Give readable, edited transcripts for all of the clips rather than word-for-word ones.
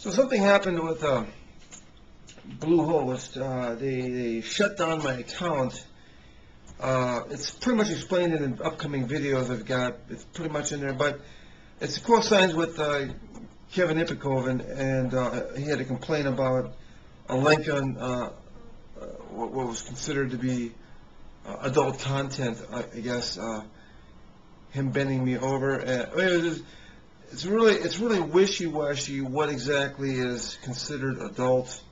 So something happened with BlueHost. They shut down my account. It's pretty much explained in the upcoming videos I've got. It's pretty much in there, but it's co-signs with Kevin Ipikov, and he had to complain about a link on what was considered to be adult content. I guess him bending me over. It's really wishy-washy what exactly is considered adult.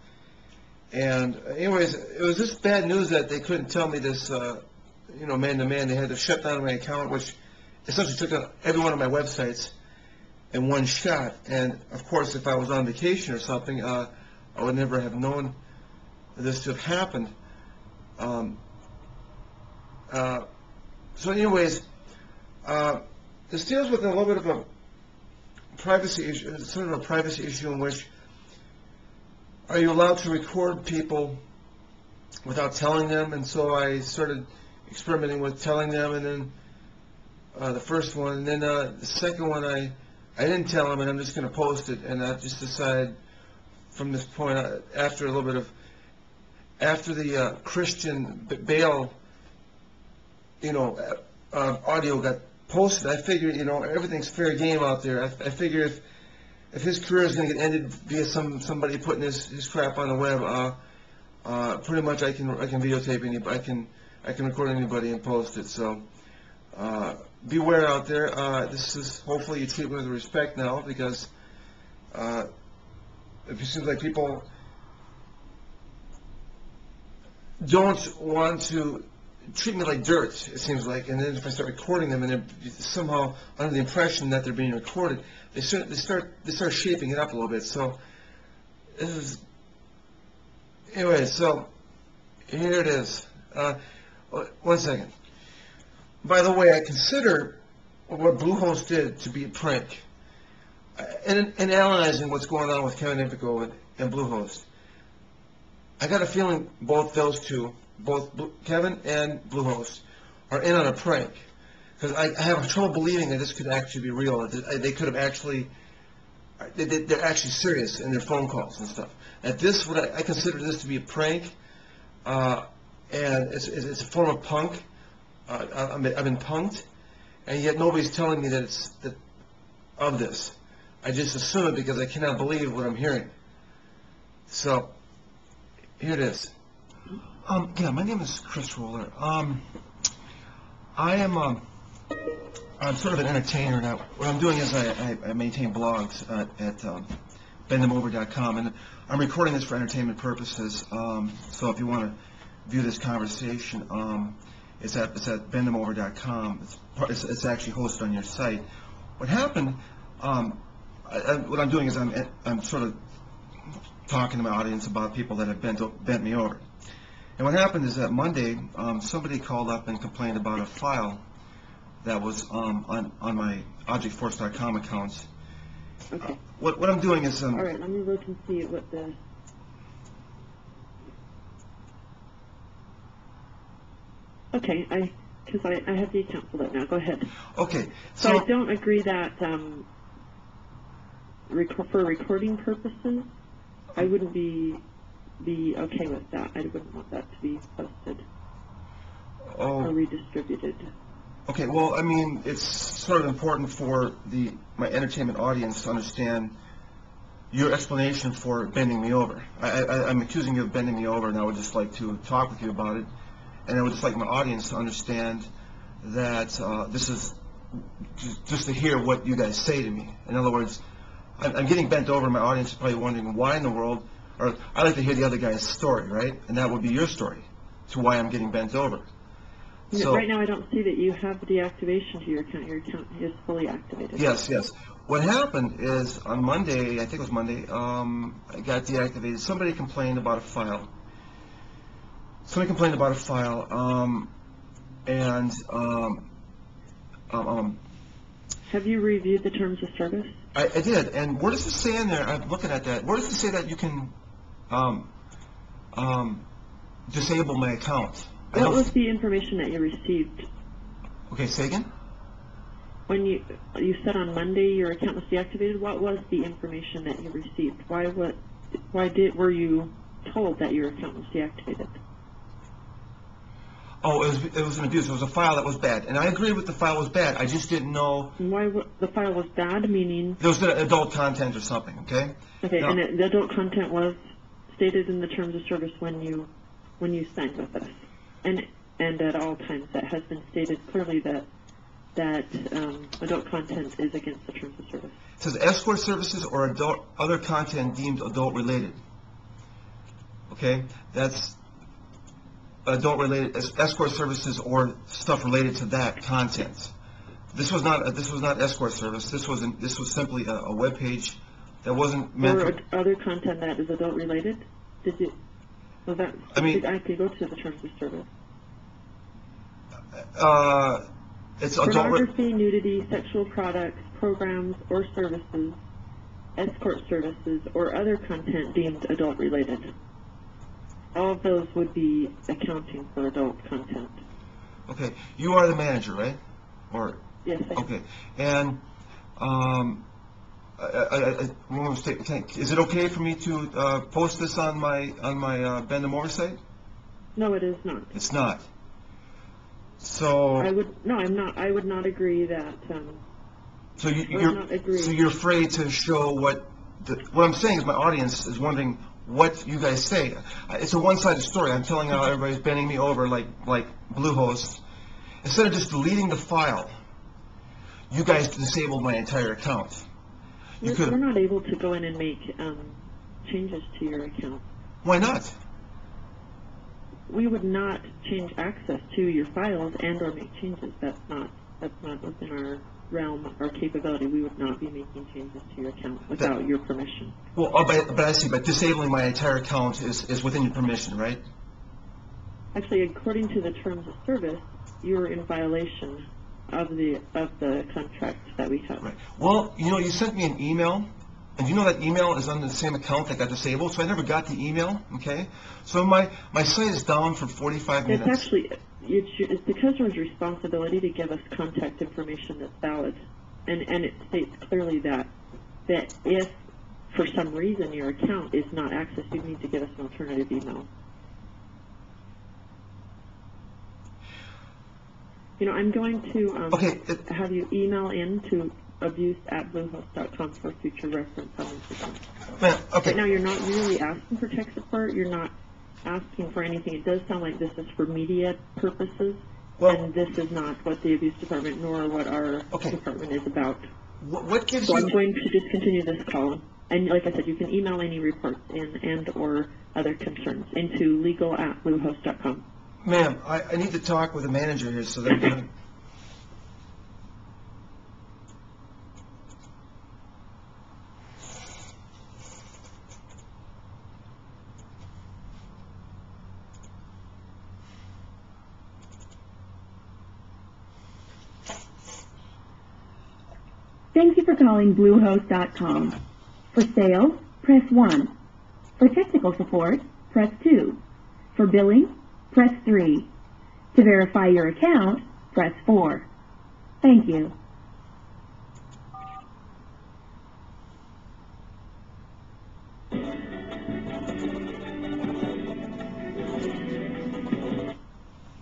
And anyways, it was just bad news that they couldn't tell me this, man to man. They had to shut down my account, which essentially took down every one of my websites in one shot. And of course, if I was on vacation or something, I would never have known this to have happened. So anyways, this deals with a little bit of a privacy issue, sort of a privacy issue in which, are you allowed to record people without telling them? And so I started experimenting with telling them, and then the first one, and then the second one I didn't tell them, and I'm just going to post it. And I just decided from this point, after a little bit of, after the Christian Bale, audio got posted, I figured, everything's fair game out there. I figure if his career is going to get ended via somebody putting his crap on the web, pretty much I can videotape anybody, I can record anybody and post it. So beware out there. This is, hopefully you treat me with respect now, because it seems like people don't want to treat me like dirt, it seems like, and then if I start recording them, and they're somehow under the impression that they're being recorded, they start shaping it up a little bit. So this is, anyway. So here it is. One second. By the way, I consider what BlueHost did to be a prank. In analyzing what's going on with Kevin Ipikov and BlueHost, I got a feeling both those two, both Kevin and BlueHost, are in on a prank, because I have trouble believing that this could actually be real. They could have actually, they're actually serious in their phone calls and stuff. At this, I consider this to be a prank, and it's a form of punk. I've been punked, and yet nobody's telling me that it's of this. I just assume it because I cannot believe what I'm hearing. So here it is. Yeah, my name is Chris Roller. I'm sort of an entertainer now. What I'm doing is I maintain blogs at bendthemover.com, and I'm recording this for entertainment purposes. So if you want to view this conversation, it's at bendthemover.com. It's actually hosted on your site. What happened? What I'm doing is I'm sort of talking to my audience about people that have bent me over. And what happened is that Monday, somebody called up and complained about a file that was on my objectforce.com accounts. Okay. What I'm doing is... All right, let me look and see what the... Okay, because I have the account pulled up now. Go ahead. Okay. So I don't agree that for recording purposes, I wouldn't be okay with that. I wouldn't want that to be posted or redistributed. Okay, well, I mean, it's sort of important for my entertainment audience to understand your explanation for bending me over. I'm accusing you of bending me over, and I would just like to talk with you about it. And I would just like my audience to understand that this is just to hear what you guys say to me. In other words, I'm getting bent over, and my audience is probably wondering why in the world, or I'd like to hear the other guy's story, right? And that would be your story to why I'm getting bent over. So, right now I don't see that you have deactivation to your account. Your account is fully activated. Yes, yes. What happened is on Monday, I think it was Monday, I got deactivated. Somebody complained about a file. Have you reviewed the terms of service? I did, and where does it say in there? I'm looking at that. Where does it say that you can disable my account? What was the information that you received? Okay, say again? when you said on Monday your account was deactivated, what was the information that you received? Were you told that your account was deactivated? Oh, it was an abuse. It was a file that was bad, and I agree with the file was bad. I just didn't know. The file was bad, meaning? There was adult content or something. Okay. Okay, now, and the adult content was stated in the terms of service when you signed with us, and at all times that has been stated clearly that adult content is against the terms of service. It says escort services or other content deemed adult related. Okay, that's adult related escort services or stuff related to that content. This was not escort service. This was simply a web page that wasn't meant or other content that is adult related. I could go to the terms of service. It's pornography, nudity, sexual products, programs or services, escort services, or other content deemed adult related. All of those would be accounting for adult content. Okay, you are the manager, right? Or yes, I am. Okay, and is it okay for me to post this on my Bend Them Over site? No, it is not. It's not. So I'm not. I would not agree that. So you're afraid to show what I'm saying is my audience is wondering what you guys say. It's a one-sided story. I'm telling how everybody's bending me over like BlueHost. Instead of just deleting the file, you guys disabled my entire account. We're not able to go in and make changes to your account. Why not? We would not change access to your files and or make changes. That's not within our realm or capability. We would not be making changes to your account without your permission. Well, but I see. But disabling my entire account is within your permission, right? Actually, according to the terms of service, you're in violation of the contract that we have. Right. Well, you sent me an email, and that email is on the same account that got disabled, so I never got the email. Okay. So my site is down for 45 minutes. It's actually it's the customer's responsibility to give us contact information that's valid, and it states clearly that if for some reason your account is not accessed, you need to give us an alternative email. I'm going to have you email in to abuse@bluehost.com for future reference on this account. Okay. Right now, you're not really asking for tech support. You're not asking for anything. It does sound like this is for media purposes, and this is not what the abuse department nor what our department is about. What gives so you... I'm going to discontinue this call. And like I said, you can email any reports in and or other concerns into legal@bluehost.com. Ma'am, I need to talk with the manager here so that we can... Thank you for calling BlueHost.com. For sales, press 1. For technical support, press 2. For billing, press 3. To verify your account, press 4. Thank you.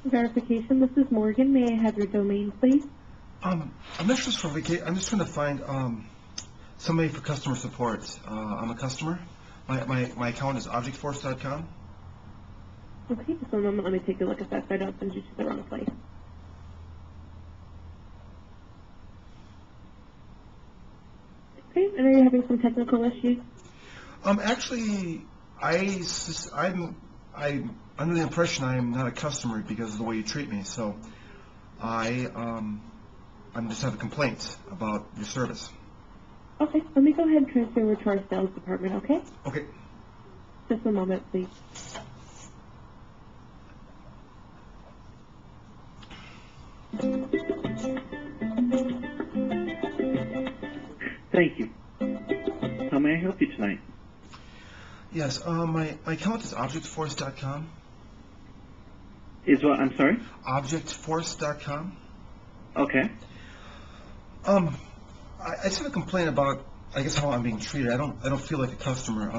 Verification, this is Morgan. May I have your domain, please? I'm not just for vacation. I'm just trying to find somebody for customer support. I'm a customer. My account is objectforce.com. Okay, just one moment. Let me take a look at that so I don't send you to the wrong place. Okay, and are you having some technical issues? Actually, I'm under the impression I am not a customer because of the way you treat me. So I'm just have a complaint about your service. Okay, let me go ahead and transfer over to our sales department, okay? Okay. Just a moment, please. Thank you. How may I help you tonight? Yes, my account is objectforce.com. Is what? I'm sorry? Objectforce.com. Okay. I just have a complaint about, I guess, how I'm being treated. I don't feel like a customer.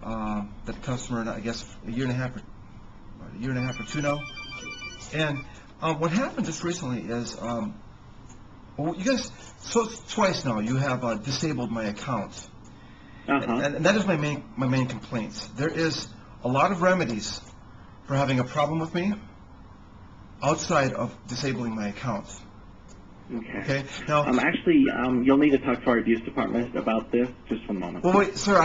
That the customer, I guess, a year and a half or two now. And what happened just recently is, well, you guys, so twice now you have disabled my account, and that is my main complaint. There is a lot of remedies for having a problem with me outside of disabling my account. Okay. Now, actually, you'll need to talk to our abuse department about this. Just one moment. well, wait, sir.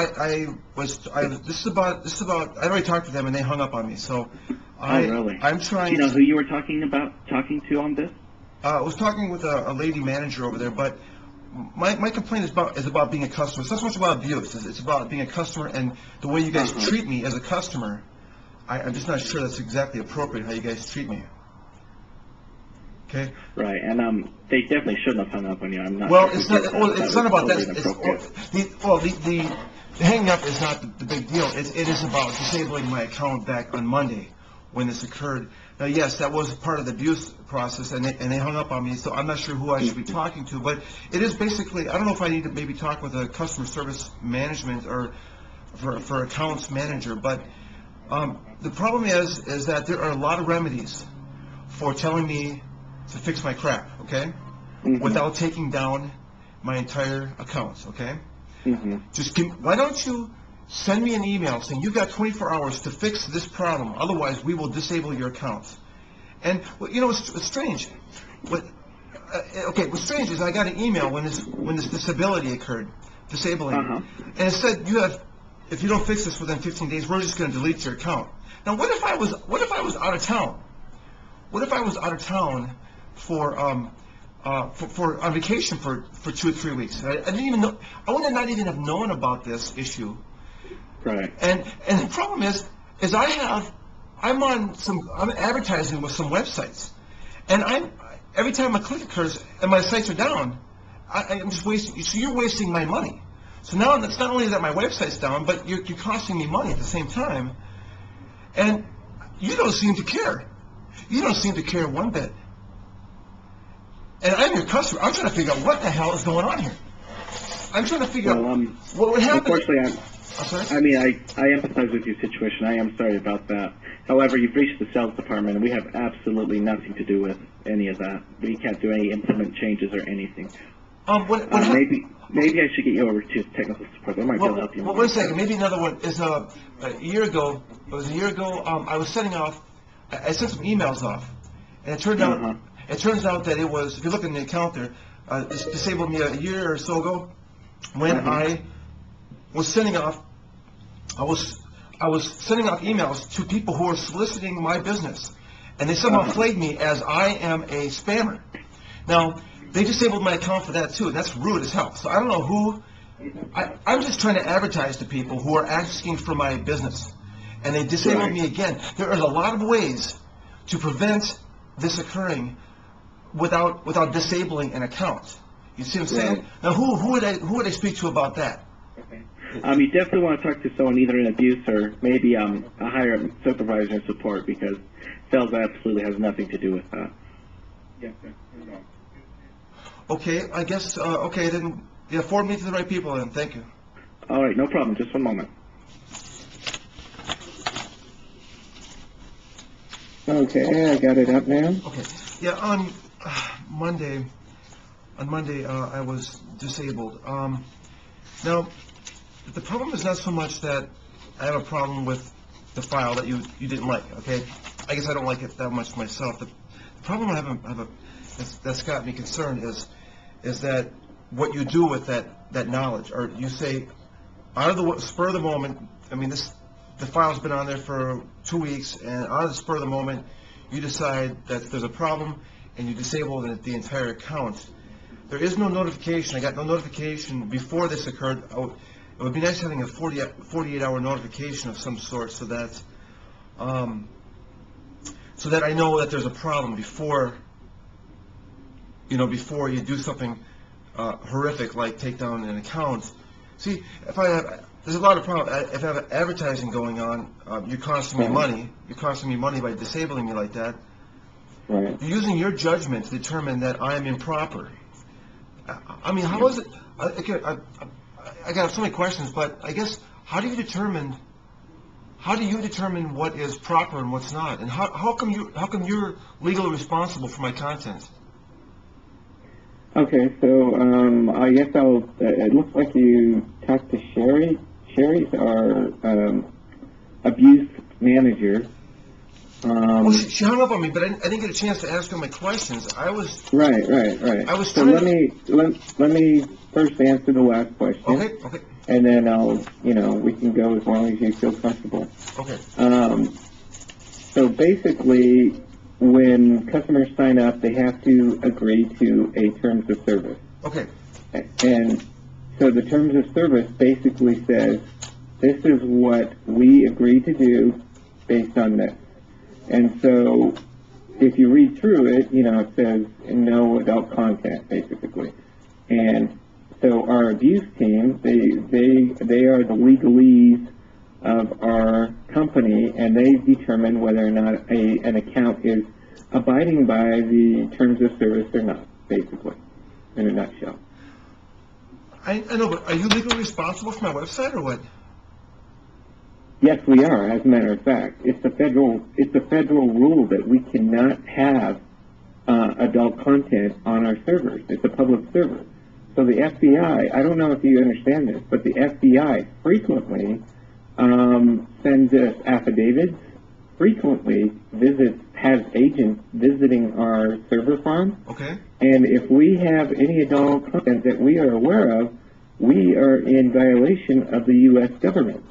This is about. I already talked to them and they hung up on me. So, Really? I'm trying. Do you know who you were talking to on this? I was talking with a lady manager over there, but my complaint is about being a customer. It's not so much about abuse. It's about being a customer and the way you guys treat me as a customer. I'm just not sure that's exactly appropriate how you guys treat me. Okay. Right, and they definitely shouldn't have hung up on you. I'm not. Well, sure it's not. Well, it's not about that. Inappropriate. The hanging up is not the big deal. It is about disabling my account back on Monday when this occurred. Now, yes, that was part of the abuse process, and they hung up on me. So I'm not sure who I should be talking to, but it is basically. I don't know if I need to maybe talk with a customer service management or for accounts manager, but the problem is that there are a lot of remedies for telling me to fix my crap, okay? Without taking down my entire account, okay? Why don't you send me an email saying you've got 24 hours to fix this problem, otherwise we will disable your account. And, well, you know, it's strange. What's strange is I got an email when this disability occurred, disabling, and it said if you don't fix this within 15 days, we're just going to delete your account. Now, what if I was out of town? What if I was out of town for on vacation for 2 or 3 weeks? I didn't even know. I would not even have known about this issue. Right. And the problem is I'm advertising with some websites, and every time a click occurs and my sites are down, I'm just wasting. So you're wasting my money. So now it's not only that my website's down, but you're costing me money at the same time, and you don't seem to care. You don't seem to care one bit. And I'm your customer. I'm trying to figure out what the hell is going on here. I'm trying to figure out what would happen. Unfortunately, I empathize with your situation. I am sorry about that. However, you've reached the sales department, and we have absolutely nothing to do with any of that. We can't do any implement changes or anything. Maybe I should get you over to technical support. They might be able to help you. Well, wait a second. Maybe another one is a year ago. It was a year ago. I was sending off. I sent some emails off, and it turned out. It turns out that it was. If you look in the account there, it disabled me a year or so ago when I was sending off. I was sending off emails to people who were soliciting my business, and they somehow flagged me as I am a spammer. Now, they disabled my account for that too, and that's rude as hell. So I don't know who. I'm just trying to advertise to people who are asking for my business, and they disabled me again. There is a lot of ways to prevent this occurring without disabling an account. You see what I'm saying? Now, who would I speak to about that? You definitely want to talk to someone either in abuse or maybe a higher supervisor in support, because sales absolutely has nothing to do with that. Yes, sir. Okay, I guess, okay, then, yeah, forward me to the right people then. Thank you. All right, no problem. Just one moment. Okay, I got it up now. Okay, yeah, on Monday, I was disabled. Now, the problem is not so much that I have a problem with the file that you didn't like, okay? I guess I don't like it that much myself. The problem I have that's got me concerned is that what you do with that knowledge, or you say, out of the spur of the moment, I mean, the file's been on there for 2 weeks, and out of the spur of the moment, you decide that there's a problem, and you disable the entire account. There is no notification. I got no notification before this occurred. It would be nice having a 48-hour notification of some sort, so that I know that there's a problem before you do something horrific like take down an account. See, there's a lot of problems. If I have advertising going on, you're costing me money. You're costing me money by disabling me like that. Right. You're using your judgment to determine that I am improper. I mean, how is it, again, I got so many questions, but I guess, how do you determine what is proper and what's not? And how come you're legally responsible for my content? Okay, so I guess it looks like you talked to Sherry. Sherry's our abuse manager. Well, she hung up on me, but I didn't get a chance to ask her my questions. Right. I was So trying let me first answer the last question. Okay. And then we can go as long as you feel comfortable. Okay. So basically, when customers sign up, they have to agree to a terms of service. Okay. And so the terms of service basically says, this is what we agree to do based on this. And so if you read through it, it says no adult content, basically. And so our abuse team, they are the legalese of our company, and they determine whether or not an account is abiding by the terms of service or not, basically, in a nutshell. I know, but are you legally responsible for my website or what? Yes, we are. As a matter of fact, it's a federal rule that we cannot have adult content on our servers. It's a public server. So the FBI, I don't know if you understand this, but the FBI frequently sends us affidavits, frequently has agents visiting our server farm. Okay. And if we have any adult content that we are aware of, we are in violation of the U.S. government.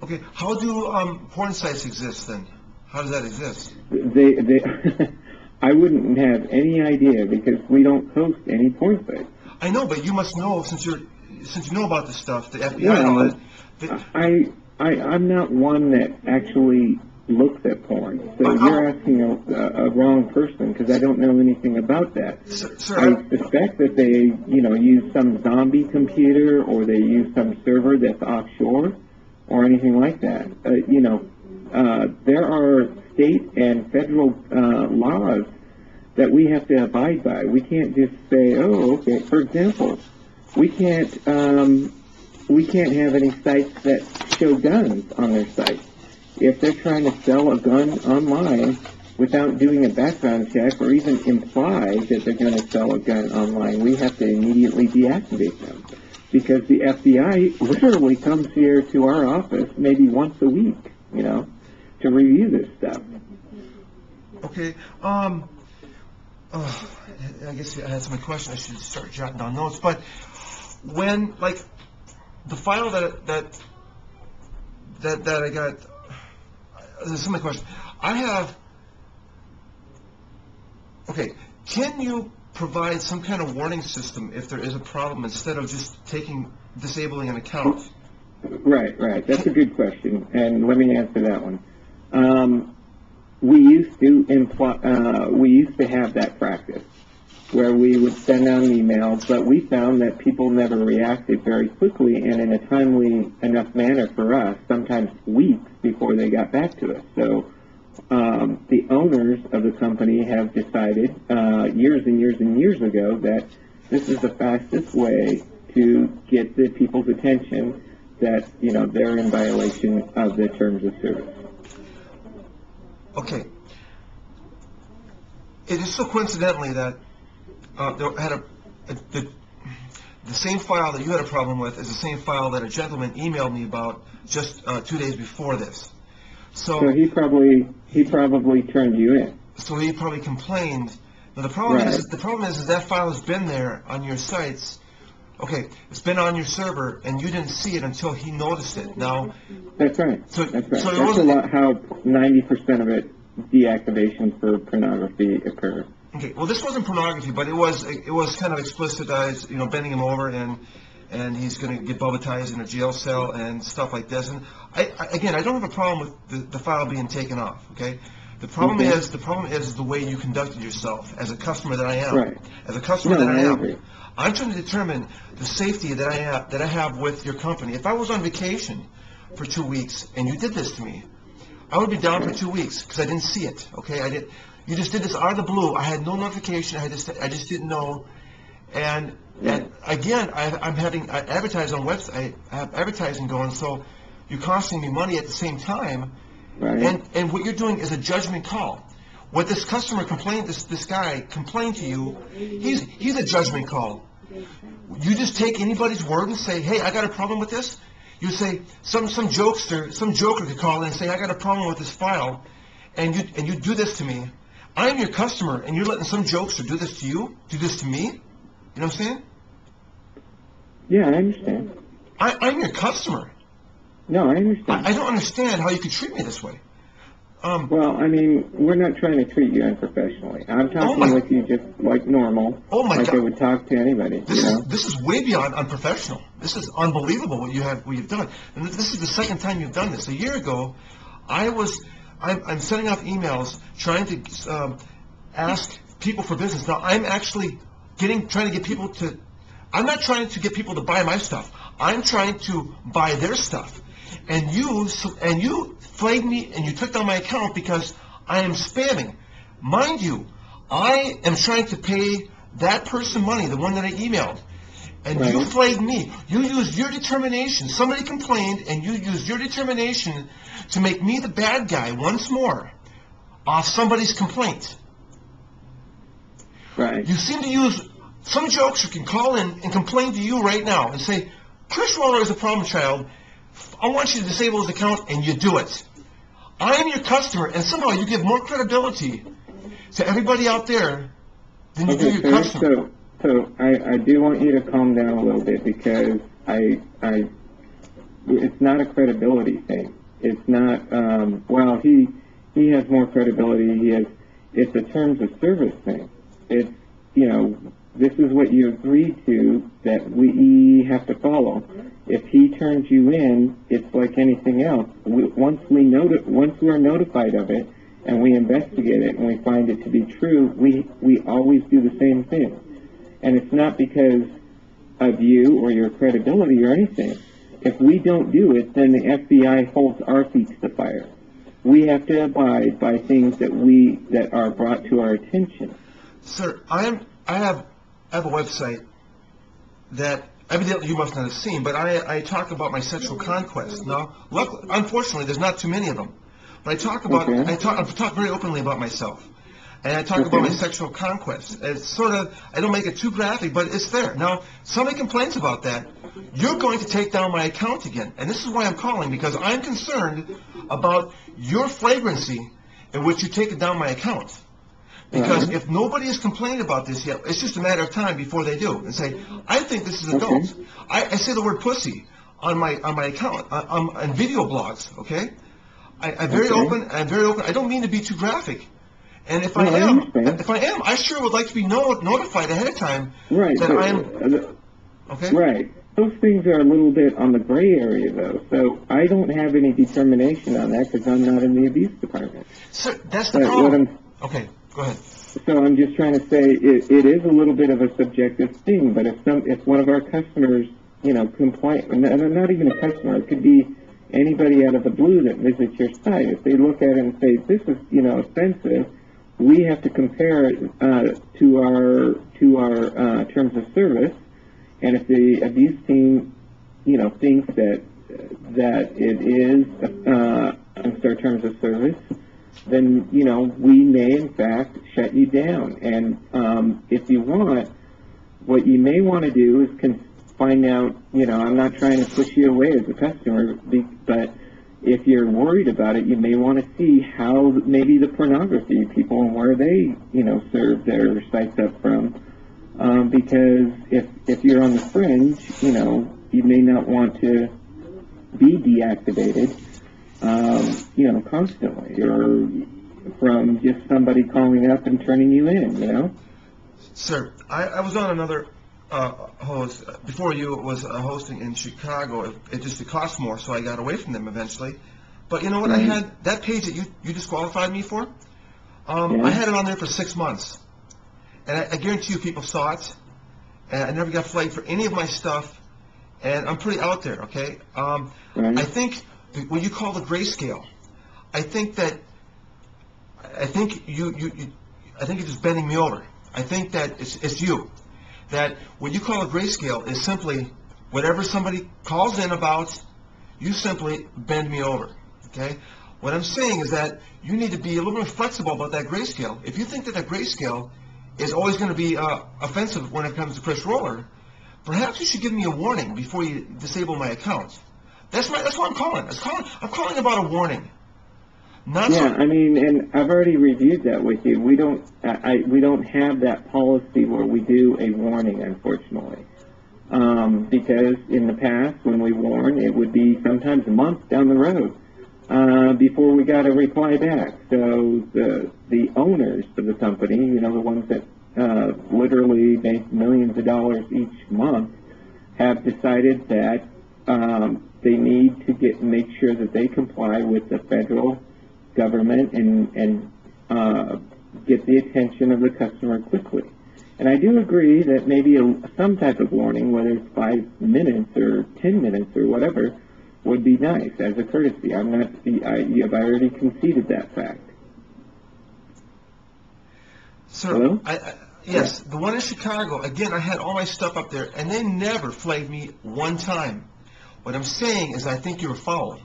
Okay. How do porn sites exist then? How does that exist? They I wouldn't have any idea because we don't host any porn sites. I know, but you must know since you know about this stuff, the FBI and all that. I'm not one that actually looks at porn, so you're asking a wrong person because I don't know anything about that. Sir, I suspect that they, use some zombie computer or they use some server that's offshore or anything like that. There are state and federal laws that we have to abide by. We can't just say, oh, okay. For example, we can't have any sites that show guns on their site. If they're trying to sell a gun online without doing a background check or even imply that they're going to sell a gun online, we have to immediately deactivate them. Because the FBI literally comes here to our office maybe once a week, to review this stuff. Okay. I guess I had so many questions. I should start jotting down notes. But when, like, the file that I got, there's so many questions. Okay, can you provide some kind of warning system if there is a problem instead of just disabling an account? Right. That's a good question, and let me answer that one. We used to have that practice where we would send out emails, but we found that people never reacted very quickly and in a timely enough manner for us, sometimes weeks before they got back to us. So the owners of the company have decided years and years and years ago that this is the fastest way to get the people's attention that, they're in violation of the terms of service. Okay. It is so coincidentally that the same file that you had a problem with is the same file that a gentleman emailed me about just 2 days before this. So he probably turned you in. So he probably complained. Now the problem is that file has been there on your sites. Okay, it's been on your server, and you didn't see it until he noticed it. Now, that's right. That's right. So that's a lot how 90% of it deactivation for pornography occurs. Okay, well, this wasn't pornography, but it was kind of explicitized, bending him over, and he's going to get bubbatized in a jail cell and stuff like this. And I don't have a problem with the file being taken off. Okay, the problem is the way you conducted yourself as a customer that I am. Right. As a customer that I am. Agree. I'm trying to determine the safety that I have with your company. If I was on vacation for 2 weeks and you did this to me, I would be down for 2 weeks because I didn't see it. Okay, You just did this out of the blue. I had no notification. I just didn't know And again, I'm having advertised on website. I have advertising going, so you're costing me money at the same time. Right. And what you're doing is a judgment call. What this customer complained, this guy complained to you, he's a judgment call. You just take anybody's word and say, hey, I got a problem with this. You say some joker could call in and say, I got a problem with this file, and you do this to me. I'm your customer, and you're letting some jokester do this to you, do this to me. You know what I'm saying? Yeah, I understand. I'm your customer. No, I understand. I don't understand how you could treat me this way. Well, I mean, we're not trying to treat you unprofessionally. I'm talking with you just like normal, my like God. I would talk to anybody. This is way beyond unprofessional. This is unbelievable what you've done. And this is the second time you've done this. A year ago, I'm sending out emails trying to ask people for business. Now I'm actually trying to get people to. I'm not trying to get people to buy my stuff. I'm trying to buy their stuff. And you flagged me and you took down my account because I am spamming. Mind you, I am trying to pay that person money, the one that I emailed. And you flagged me. You used your determination. Somebody complained and you used your determination to make me the bad guy once more off somebody's complaint. Right. You seem to use some jokes who can call in and complain to you right now and say, Chris Waller is a problem child. I want you to disable his account, and you do it. I am your customer, and somehow you give more credibility to everybody out there than you do your customer. So I do want you to calm down a little bit because it's not a credibility thing. It's not, well, he has more credibility. It's a terms of service thing. It's, this is what you agreed to that we have to follow. If he turns you in, it's like anything else. Once we're notified of it and we investigate it and we find it to be true, we always do the same thing. And it's not because of you or your credibility or anything. If we don't do it, then the FBI holds our feet to the fire. We have to abide by things that are brought to our attention. Sir, I have a website that evidently you must not have seen, but I talk about my sexual conquest. Now, unfortunately, there's not too many of them. But I talk very openly about myself. And I talk about my sexual conquest. It's sort of, I don't make it too graphic, but it's there. Now, somebody complains about that. You're going to take down my account again. And this is why I'm calling, because I'm concerned about your flagrancy in which you take down my account. Because if nobody has complained about this yet, it's just a matter of time before they do and say, I think this is adult. I say the word pussy on my account, on video blogs, okay? I'm very open. I don't mean to be too graphic. And if I am, I sure would like to be notified ahead of time that I am. Okay. Right. Those things are a little bit on the gray area, though. So I don't have any determination on that because I'm not in the abuse department. Sir, that's the problem. Okay, go ahead. So I'm just trying to say it is a little bit of a subjective thing. But if one of our customers, complain, and not even a customer, it could be anybody out of the blue that visits your site. If they look at it and say this is, offensive, we have to compare it to our terms of service. And if the abuse team, thinks that it is against our terms of service, then we may in fact shut you down. And if you want, what you may want to do is find out. I'm not trying to push you away as a customer, but if you're worried about it, you may want to see how maybe the pornography people and where they serve their sites up from. Because if you're on the fringe, you may not want to be deactivated, constantly, or from just somebody calling up and turning you in, Sir, I was on another host. Before you, it was hosting in Chicago. It just cost more, so I got away from them eventually. But you know what? I had that page that you disqualified me for. I had it on there for 6 months. And I guarantee you people saw it, and I never got flagged for any of my stuff, and I'm pretty out there, okay? I think what you call the grayscale, I think you're just bending me over. I think that it's you. that what you call a grayscale is simply whatever somebody calls in about, you simply bend me over, okay? What I'm saying is that you need to be a little more flexible about that grayscale. If you think that grayscale is always going to be offensive when it comes to Chris Roller, perhaps you should give me a warning before you disable my account. That's what I'm calling. I'm calling about a warning. Not Yeah, I mean, and I've already reviewed that with you. We don't have that policy where we do a warning, unfortunately. Because in the past, when we warn, it would be sometimes a month down the road before we got a reply back. So the owners of the company, you know, the ones that literally make millions of dollars each month, have decided that they need to make sure that they comply with the federal government and get the attention of the customer quickly. And I do agree that maybe some type of warning, whether it's 5 minutes or 10 minutes or whatever, would be nice as a courtesy. I've already conceded that fact. Sir, Hello? yes, the one in Chicago, again, I had all my stuff up there, and they never flagged me one time. What I'm saying is I think you're foul.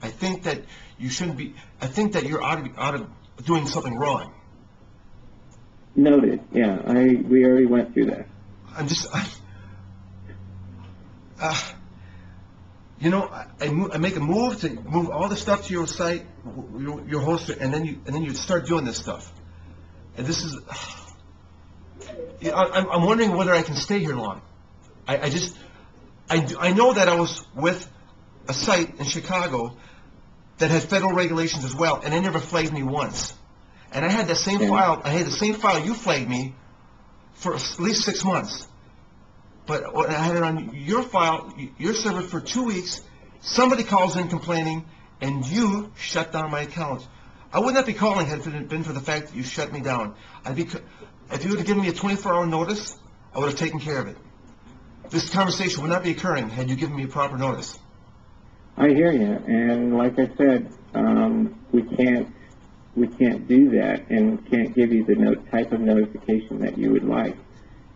I think that you shouldn't be, I think that you're out of doing something wrong. Noted. Yeah, we already went through that. You know, I make a move to move all the stuff to your site, your host, and then you start doing this stuff. And this is, I'm wondering whether I can stay here long. I know that I was with a site in Chicago that had federal regulations as well, and they never flagged me once. And I had that same file. I had the same file you flagged me for at least 6 months. But when I had it on your file, your server for 2 weeks, somebody calls in complaining, and you shut down my account. I would not be calling had it been for the fact that you shut me down. If you would have given me a 24-hour notice, I would have taken care of it. This conversation would not be occurring had you given me a proper notice. I hear you, and like I said, we can't do that and can't give you the type of notification that you would like.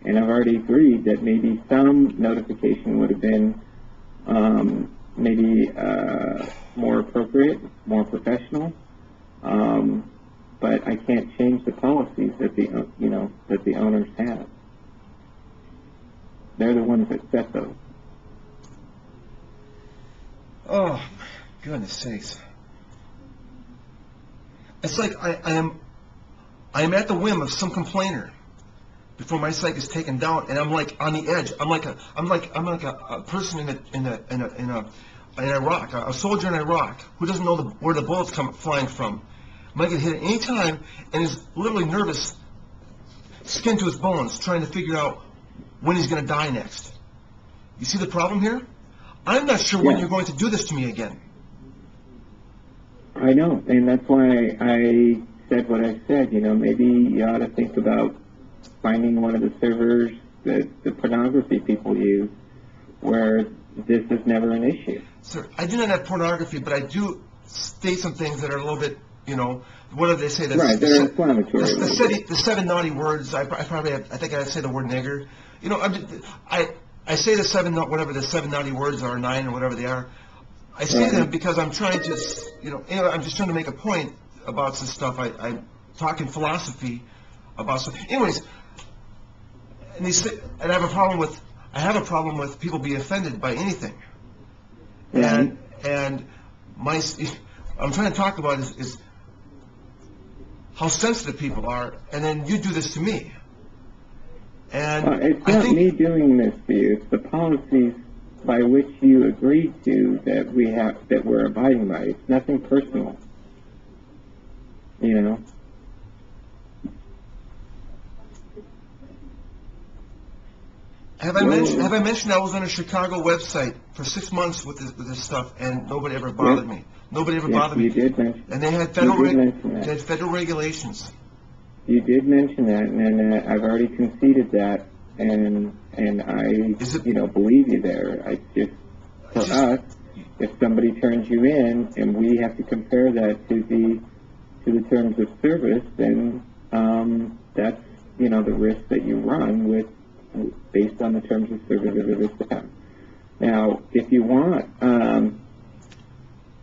And I've already agreed that maybe some notification would have been maybe more appropriate, more professional. But I can't change the policies that the owners have. They're the ones that set those. Oh, my goodness sakes. It's like I am at the whim of some complainer before my site is taken down, and I'm like on the edge. I'm like a person in Iraq, a soldier in Iraq who doesn't know where the bullets come flying from. Might get hit at any time, and is literally nervous, skin to his bones, trying to figure out when he's going to die next. You see the problem here? I'm not sure when you're going to do this to me again. I know, and that's why I said what I said. You know, maybe you ought to think about finding one of the servers that the pornography people use, where this is never an issue. Sir, I do not have pornography, but I do state some things that are a little bit, you know, what do they say? Right, they're inflammatory. The 7 naughty words. I think I'd say the word nigger. You know, I say the 7 naughty words are, 9 or whatever they are. I say them because I'm trying to, I'm just trying to make a point about this stuff. I'm talking philosophy about stuff. Anyways, and I have a problem with people being offended by anything. And I'm trying to talk about is how sensitive people are, and then you do this to me. And it's not me doing this to you. It's the policies by which you agreed to that we're abiding by. It's nothing personal. You know. Have I mentioned I was on a Chicago website for 6 months with this stuff, and nobody ever bothered me. Nobody ever bothered me. You did mention. And they had federal regulations. You did mention that, and I've already conceded that, and I believe you there. For us, if somebody turns you in, and we have to compare that to the terms of service, then that's the risk that you run with based on the terms of service of this town. Now, if you want,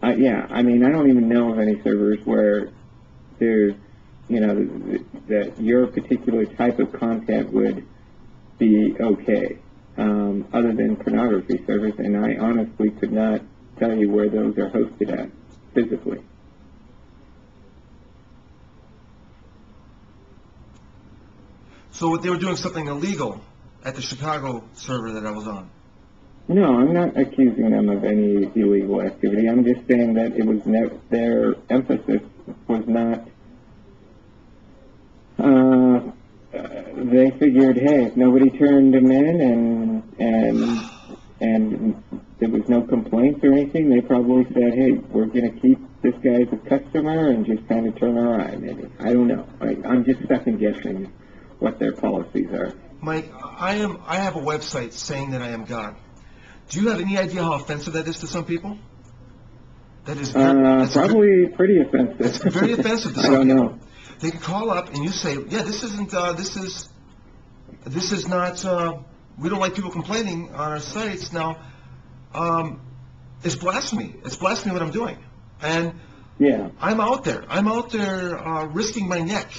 yeah, I mean, I don't even know of any servers where there's, you know, that your particular type of content would be okay, other than pornography servers, and I honestly could not tell you where those are hosted at physically. So they were doing something illegal at the Chicago server that I was on. No, I'm not accusing them of any illegal activity. I'm just saying that it was their emphasis was not. They figured, hey, if nobody turned them in and there was no complaints or anything, they probably said, hey, we're going to keep this guy as a customer and just kind of turn our eye, maybe. I don't know. I'm just second guessing what their policies are. Mike, I have a website saying that I am God. Do you have any idea how offensive that is to some people? That is probably pretty offensive. It's very offensive to some I don't people. know. They could call up and you say, yeah, this is not, we don't like people complaining on our sites. Now, it's blasphemy. It's blasphemy what I'm doing. And yeah, I'm out there risking my neck.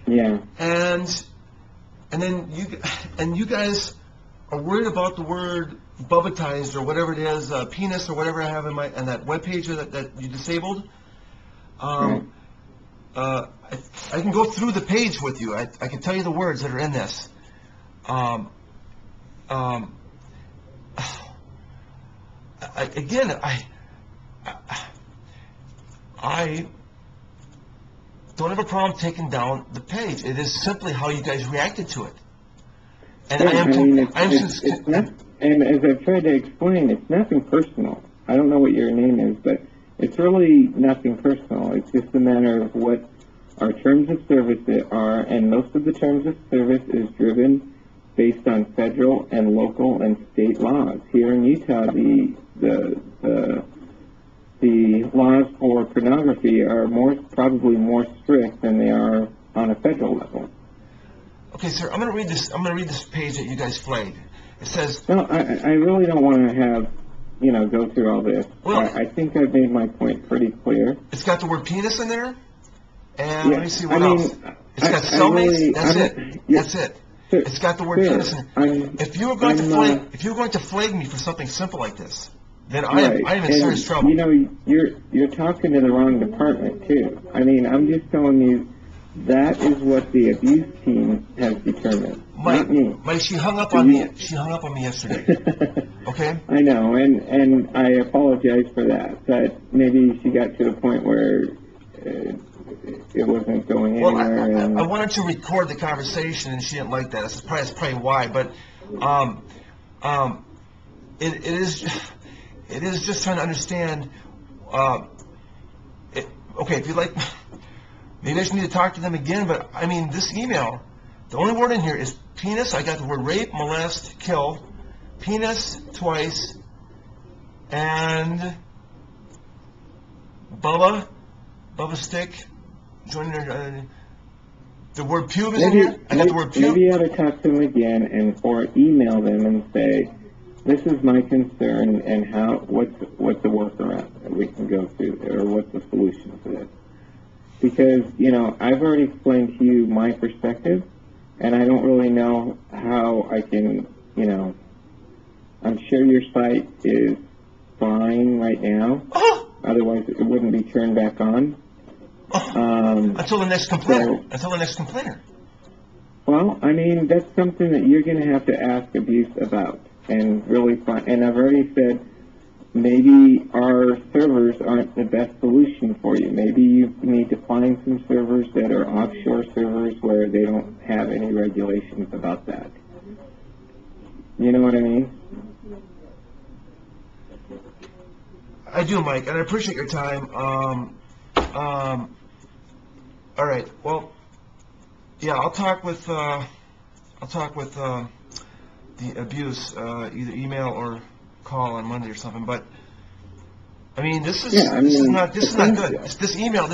Yeah. And then you guys are worried about the word bubbatized or whatever it is, penis or whatever I have in that webpage that you disabled. Right. I can go through the page with you. I can tell you the words that are in this. I don't have a problem taking down the page. It is simply how you guys reacted to it. And yeah, it's not, and as I've tried to explain, it's nothing personal. I don't know what your name is, but it's really nothing personal. It's just a matter of what our terms of service are, and most of the terms of service is driven based on federal and local and state laws. Here in Utah, the laws for pornography are probably more strict than they are on a federal level. Okay, sir, I'm going to read this. I'm going to read this page that you guys flagged. It says. No, I really don't want to have, go through all this. Well, I think I've made my point pretty clear. It's got the word penis in there, and yeah, let me see what else. It's got cellmates. That's it. Yeah. That's it. It's got the word penis in it. If you were going to flag me for something simple like this, then I'm in serious trouble. You're talking to the wrong department too. I mean, I'm just telling you that is what the abuse team has determined. Not me. Mike, she hung up on me. She hung up on me yesterday. Okay. I know, and I apologize for that. But maybe she got to the point where it wasn't going anywhere. Well, I wanted to record the conversation, and she didn't like that. That's probably why. But it is just trying to understand. Okay, if you like, maybe I just need to talk to them again. But I mean, this email, the only word in here is penis. I got the word rape, molest, kill, penis twice, and Bubba stick. Joining the word pube is in here. I got the word pube. Maybe you ought to talk to them again, or email them and say, this is my concern, and what's the workaround that we can go through, or what's the solution to this? Because, I've already explained to you my perspective, and I don't really know how I can, I'm sure your site is fine right now. Otherwise it wouldn't be turned back on. Until the next complainer. Well, I mean, that's something that you're going to have to ask abuse about and really find. And I've already said maybe our servers aren't the best solution for you. Maybe you need to find some servers that are offshore servers where they don't have any regulations about that. You know what I mean? I do, Mike, and I appreciate your time. All right. Well, yeah, I'll talk with the abuse, either email or call on Monday or something. But I mean, this is not good. This email.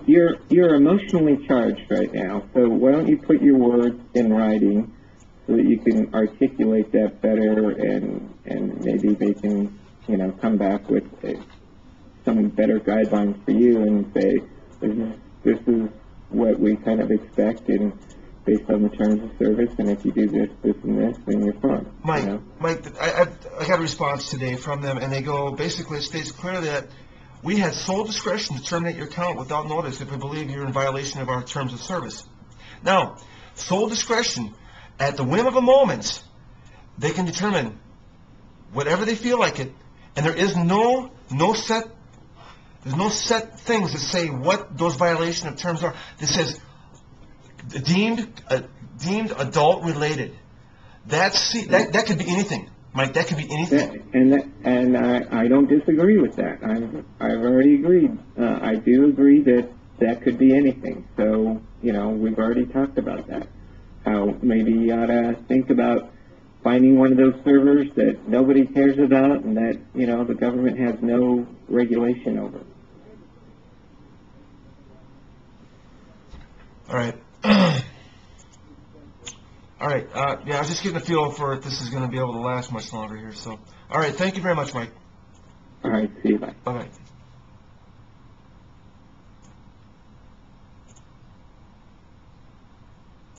You're emotionally charged right now. So why don't you put your words in writing so that you can articulate that better, and maybe they can, come back with some better guidelines for you and say, this is what we kind of expect, and based on the terms of service, and if you do this, this, and this, then you're fine. Mike, I got a response today from them, and they go, basically it states clearly that we had sole discretion to terminate your account without notice if we believe you're in violation of our terms of service. Now, sole discretion, at the whim of a moment, they can determine whatever they feel like it, and there is no set things that say what those violation of terms are. It says deemed adult related. That could be anything, Mike. That could be anything. And I don't disagree with that. I've already agreed. I do agree that could be anything. So we've already talked about that. How maybe you ought to think about finding one of those servers that nobody cares about and that the government has no regulation over. All right. All right. Yeah, I was just getting a feel for if this is going to be able to last much longer here. So, all right. Thank you very much, Mike. All right. See you. Bye. Bye-bye.